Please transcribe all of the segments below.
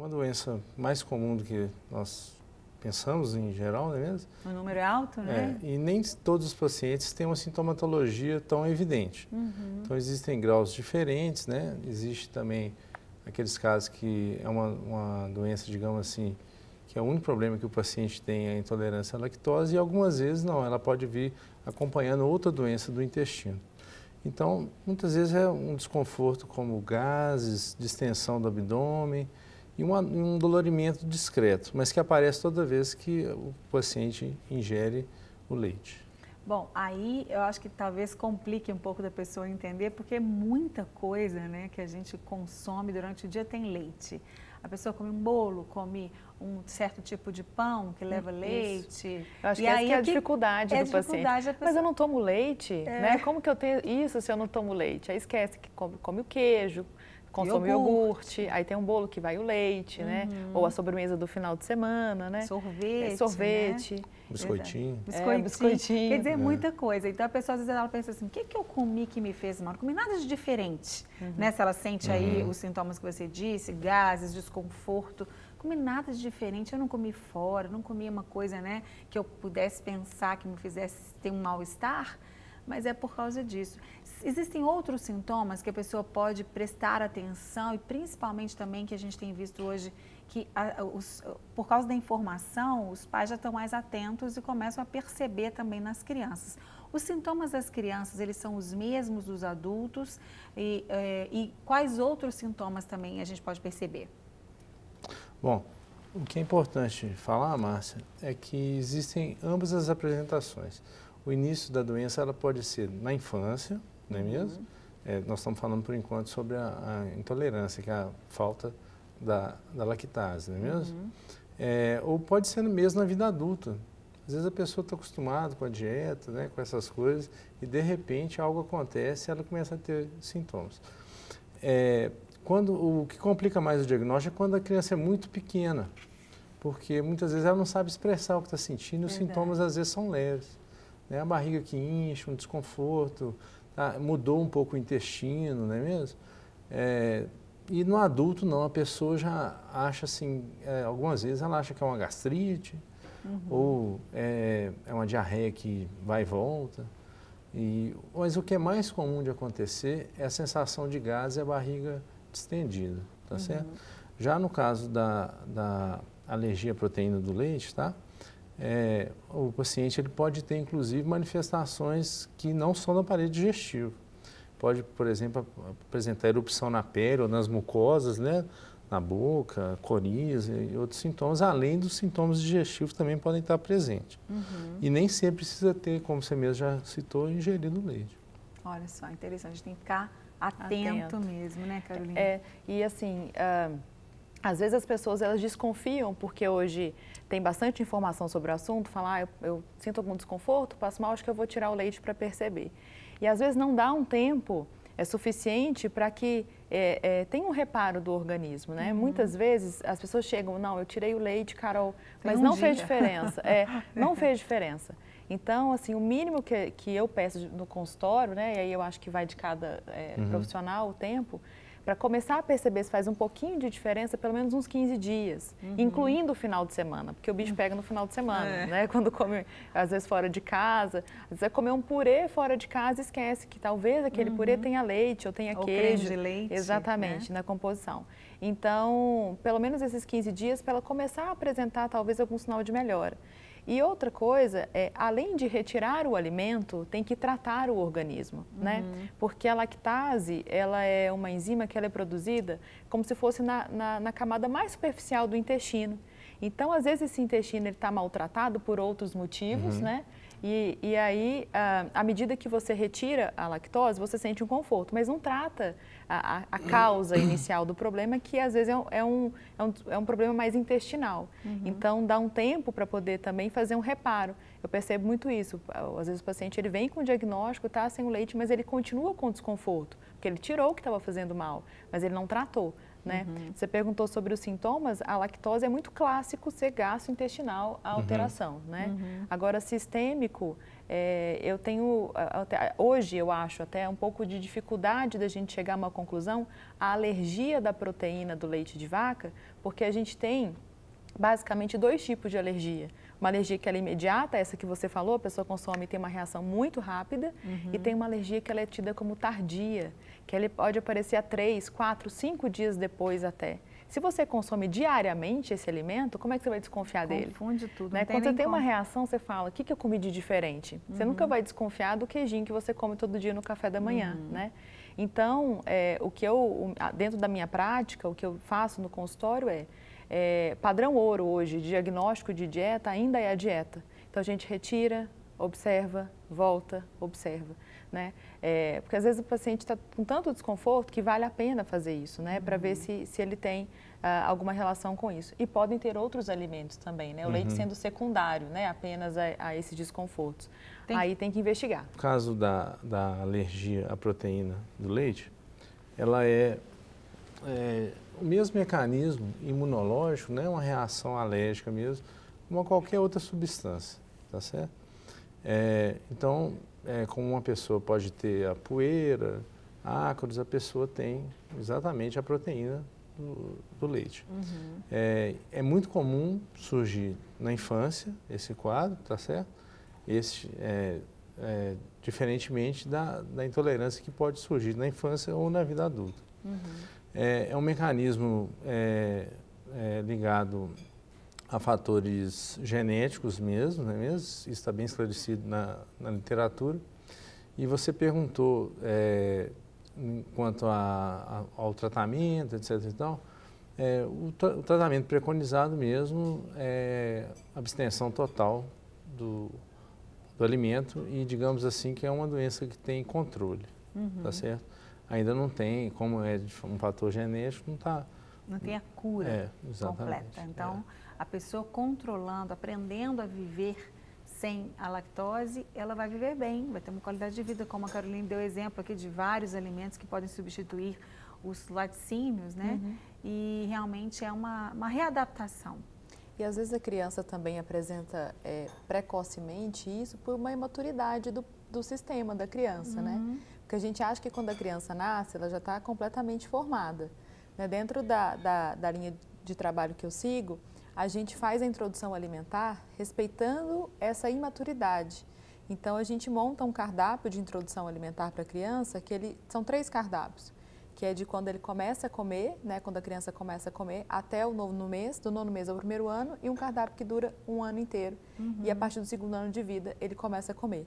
uma doença mais comum do que nós pensamos em geral, não é mesmo? O número é alto, né? E nem todos os pacientes têm uma sintomatologia tão evidente. Então, existem graus diferentes, né? Existe também aqueles casos que é uma doença, digamos assim, que é o único problema que o paciente tem é a intolerância à lactose e algumas vezes não, ela pode vir acompanhando outra doença do intestino. Então, muitas vezes é um desconforto como gases, distensão do abdômen e um dolorimento discreto, mas que aparece toda vez que o paciente ingere o leite. Bom, aí eu acho que talvez complique um pouco da pessoa entender, porque muita coisa, né, que a gente consome durante o dia tem leite. A pessoa come um bolo, come um certo tipo de pão que leva leite. Eu acho que essa é a dificuldade do paciente. Mas eu não tomo leite, né? Como que eu tenho isso se eu não tomo leite? Aí esquece que come o queijo, consome iogurte, aí tem um bolo que vai o leite, né? Ou a sobremesa do final de semana, né? Sorvete. Né? Biscoitinho. Biscoitinho. Quer dizer, muita coisa. Então a pessoa às vezes ela pensa assim, o que eu comi que me fez mal? Não comi nada de diferente, né? Se ela sente aí os sintomas que você disse, gases, desconforto, comi nada de diferente, eu não comi fora, não comi uma coisa, né, que eu pudesse pensar que me fizesse ter um mal-estar, mas é por causa disso. Existem outros sintomas que a pessoa pode prestar atenção e principalmente também que a gente tem visto hoje que por causa da informação, os pais já estão mais atentos e começam a perceber também nas crianças. Os sintomas das crianças, eles são os mesmos dos adultos e quais outros sintomas também a gente pode perceber? Bom, o que é importante falar, Márcia, é que existem ambas as apresentações. O início da doença ela pode ser na infância, não é mesmo? Nós estamos falando por enquanto sobre a intolerância, que é a falta da lactase, não é mesmo? Ou pode ser mesmo na vida adulta. Às vezes a pessoa está acostumada com a dieta, né, com essas coisas, e de repente algo acontece e ela começa a ter sintomas. O que complica mais o diagnóstico é quando a criança é muito pequena, porque muitas vezes ela não sabe expressar o que está sentindo e os sintomas às vezes são leves. Né? A barriga que incha, um desconforto, mudou um pouco o intestino, não é mesmo? E no adulto não, a pessoa já acha assim, algumas vezes ela acha que é uma gastrite, ou é uma diarreia que vai e volta. Mas o que é mais comum de acontecer é a sensação de gases e a barriga distendida, tá certo? Já no caso da alergia à proteína do leite, tá? O paciente ele pode ter, inclusive, manifestações que não são do aparelho digestivo. Pode, por exemplo, apresentar erupção na pele ou nas mucosas, né? Na boca, coriza e outros sintomas, além dos sintomas digestivos também podem estar presentes. E nem sempre precisa ter, como você mesmo já citou, ingerido leite. Olha só, interessante, a gente tem que ficar atento mesmo, né, Carolina? E assim, às vezes as pessoas elas desconfiam, porque hoje tem bastante informação sobre o assunto, falar, eu sinto algum desconforto, passo mal, acho que eu vou tirar o leite para perceber. E às vezes não dá um tempo suficiente para que tenha um reparo do organismo, né? Muitas vezes as pessoas chegam, não, eu tirei o leite, Carol, mas não fez diferença. Não fez diferença. Então, assim, o mínimo que eu peço no consultório, né? E aí eu acho que vai de cada profissional o tempo, para começar a perceber se faz um pouquinho de diferença, pelo menos uns 15 dias, incluindo o final de semana, porque o bicho pega no final de semana, né? Quando come, às vezes, fora de casa, às vezes vai comer um purê fora de casa e esquece que talvez aquele purê tenha leite ou tenha queijo. Creme de leite. Exatamente, na composição. Então, pelo menos esses 15 dias para ela começar a apresentar talvez algum sinal de melhora. E outra coisa, além de retirar o alimento, tem que tratar o organismo, né? Porque a lactase, ela é uma enzima que ela é produzida como se fosse na camada mais superficial do intestino. Então, às vezes, esse intestino está maltratado por outros motivos, né? E aí, à medida que você retira a lactose, você sente um conforto, mas não trata a causa inicial do problema, que às vezes é um problema mais intestinal. Então, dá um tempo para poder também fazer um reparo. Eu percebo muito isso. Às vezes o paciente ele vem com o diagnóstico, está sem o leite, mas ele continua com desconforto, porque ele tirou o que estava fazendo mal, mas ele não tratou. né? Você perguntou sobre os sintomas, a lactose é muito clássico ser gastrointestinal, a alteração, né? Agora, sistêmico, eu tenho, hoje eu acho até um pouco de dificuldade da gente chegar a uma conclusão, a alergia da proteína do leite de vaca, porque a gente tem basicamente 2 tipos de alergia. Uma alergia que ela é imediata, essa que você falou, a pessoa consome e tem uma reação muito rápida, e tem uma alergia que ela é tida como tardia, que ela pode aparecer a 3, 4, 5 dias depois até. Se você consome diariamente esse alimento, como é que você vai desconfiar dele? Confunde tudo. Né? Quando você tem uma reação, você fala, o que eu comi de diferente? Você nunca vai desconfiar do queijinho que você come todo dia no café da manhã, né? Então, dentro da minha prática, o que eu faço no consultório padrão ouro hoje, diagnóstico de dieta, ainda é a dieta. Então, a gente retira, observa, volta, observa, né? Porque às vezes o paciente está com tanto desconforto que vale a pena fazer isso, né? Para ver se ele tem alguma relação com isso. E podem ter outros alimentos também, né? O leite sendo secundário, né? Apenas a esses desconfortos. Aí tem que investigar. No caso da alergia à proteína do leite, ela é o mesmo mecanismo imunológico, né? Uma reação alérgica mesmo, como a qualquer outra substância, tá certo? Então, como uma pessoa pode ter a poeira, ácaros, a pessoa tem exatamente a proteína do leite. É muito comum surgir na infância esse quadro, tá certo? Diferentemente da intolerância que pode surgir na infância ou na vida adulta. É um mecanismo ligado a fatores genéticos mesmo, não é mesmo? Isso está bem esclarecido na literatura. E você perguntou quanto ao tratamento, etc. e tal. O tratamento preconizado mesmo é abstenção total do alimento e, digamos assim, que é uma doença que tem controle, tá certo? Ainda não tem, como é um fator genético, não tem a cura exatamente, completa. Então, a pessoa controlando, aprendendo a viver sem a lactose, ela vai viver bem, vai ter uma qualidade de vida, como a Caroline deu exemplo aqui de vários alimentos que podem substituir os laticínios, né? E realmente é uma readaptação. E às vezes a criança também apresenta precocemente isso por uma imaturidade do sistema da criança, né? Porque a gente acha que quando a criança nasce, ela já está completamente formada. Né? Dentro da linha de trabalho que eu sigo, a gente faz a introdução alimentar respeitando essa imaturidade. Então, a gente monta um cardápio de introdução alimentar para a criança, são 3 cardápios, que é de quando ele começa a comer, né, quando a criança começa a comer, até o nono mês, do nono mês ao primeiro ano, e um cardápio que dura um ano inteiro. E a partir do segundo ano de vida, ele começa a comer.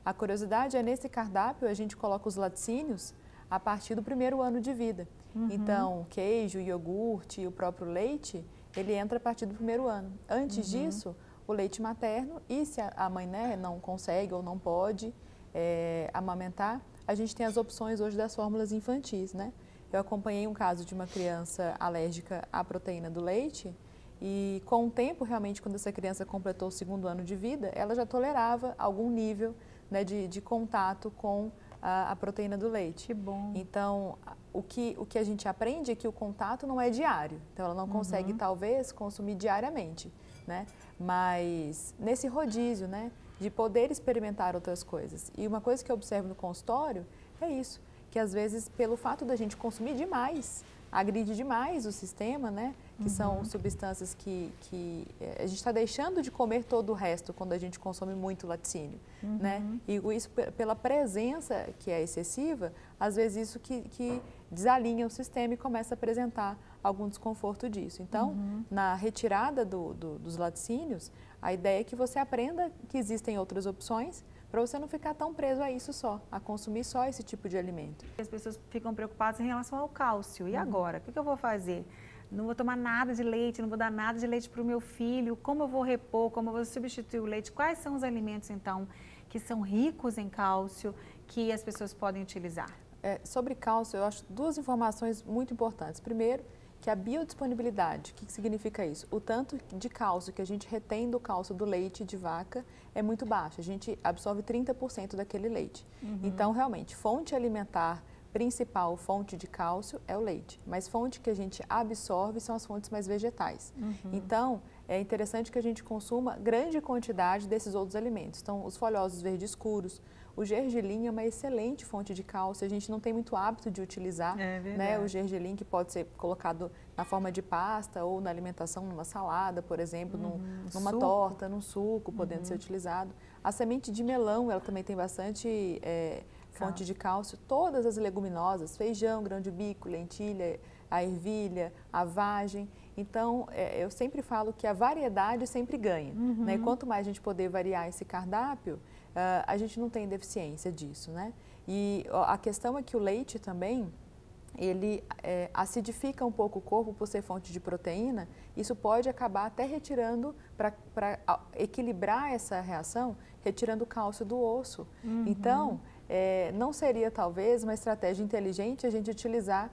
A curiosidade é, nesse cardápio, a gente coloca os laticínios a partir do primeiro ano de vida. Então, queijo, iogurte e o próprio leite, ele entra a partir do primeiro ano. Antes disso, o leite materno, e se a mãe, né, não consegue ou não pode amamentar, a gente tem as opções hoje das fórmulas infantis, né? Eu acompanhei um caso de uma criança alérgica à proteína do leite e, com o tempo, realmente, quando essa criança completou o segundo ano de vida, ela já tolerava algum nível, né, de contato com a proteína do leite. Que bom. Então, o que a gente aprende é que o contato não é diário. Então, ela não consegue, talvez, consumir diariamente, né? Mas nesse rodízio, né, de poder experimentar outras coisas. E uma coisa que eu observo no consultório é isso, que às vezes, pelo fato da gente consumir demais, agride demais o sistema, né? Que são substâncias que a gente está deixando de comer todo o resto quando a gente consome muito laticínio, né? E isso, pela presença que é excessiva, às vezes isso que desalinha o sistema e começa a apresentar algum desconforto disso. Então, na retirada dos laticínios, a ideia é que você aprenda que existem outras opções para você não ficar tão preso a isso só, a consumir só esse tipo de alimento. As pessoas ficam preocupadas em relação ao cálcio. E agora? O que eu vou fazer? Não vou tomar nada de leite, não vou dar nada de leite para o meu filho. Como eu vou repor? Como eu vou substituir o leite? Quais são os alimentos, então, que são ricos em cálcio, que as pessoas podem utilizar? Sobre cálcio, eu acho 2 informações muito importantes. Primeiro, que a biodisponibilidade, o que significa isso? O tanto de cálcio que a gente retém do cálcio do leite de vaca é muito baixo. A gente absorve 30% daquele leite. Então, realmente, fonte alimentar principal fonte de cálcio é o leite, mas fonte que a gente absorve são as fontes mais vegetais. Então, é interessante que a gente consuma grande quantidade desses outros alimentos. Então, os folhosos verdes escuros, o gergelim é uma excelente fonte de cálcio, a gente não tem muito hábito de utilizar, né, o gergelim, que pode ser colocado na forma de pasta ou na alimentação, numa salada, por exemplo, numa torta, num suco, podendo ser utilizado. A semente de melão, ela também tem bastante fonte de cálcio. Todas as leguminosas, feijão, grão de bico, lentilha, a ervilha, a vagem. Então, eu sempre falo que a variedade sempre ganha, né? E quanto mais a gente poder variar esse cardápio, a gente não tem deficiência disso, né? E a questão é que o leite também, ele acidifica um pouco o corpo por ser fonte de proteína. Isso pode acabar até retirando, para equilibrar essa reação, retirando o cálcio do osso. Então, não seria talvez uma estratégia inteligente a gente utilizar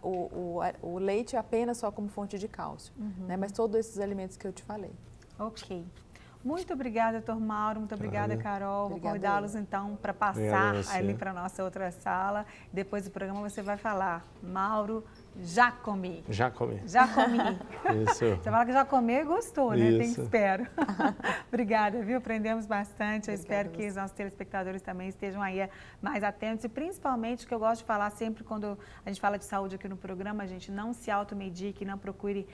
o leite apenas só como fonte de cálcio, né? Mas todos esses alimentos que eu te falei. Ok. Muito obrigada, doutor Mauro. Muito obrigada, Carol. Vou convidá-los, então, para passar ali para a nossa outra sala. Depois do programa você vai falar, Mauro, já comi. Já comi. Já comi. Isso. Você fala que já comeu e gostou, né? Tem que espero. Obrigada, viu? Aprendemos bastante. Eu espero que os nossos telespectadores também estejam aí mais atentos. E principalmente, que eu gosto de falar sempre quando a gente fala de saúde aqui no programa, a gente não se automedique, não procure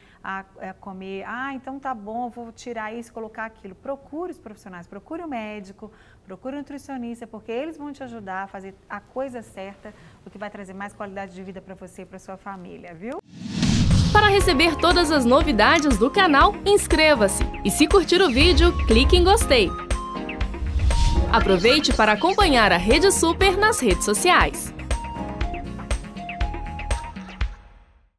comer. Ah, então tá bom, vou tirar isso e colocar aquilo. Procure os profissionais, procure o médico, procure o nutricionista, porque eles vão te ajudar a fazer a coisa certa, o que vai trazer mais qualidade de vida para você e para sua família, viu? Para receber todas as novidades do canal, inscreva-se e, se curtir o vídeo, clique em gostei. Aproveite para acompanhar a Rede Super nas redes sociais.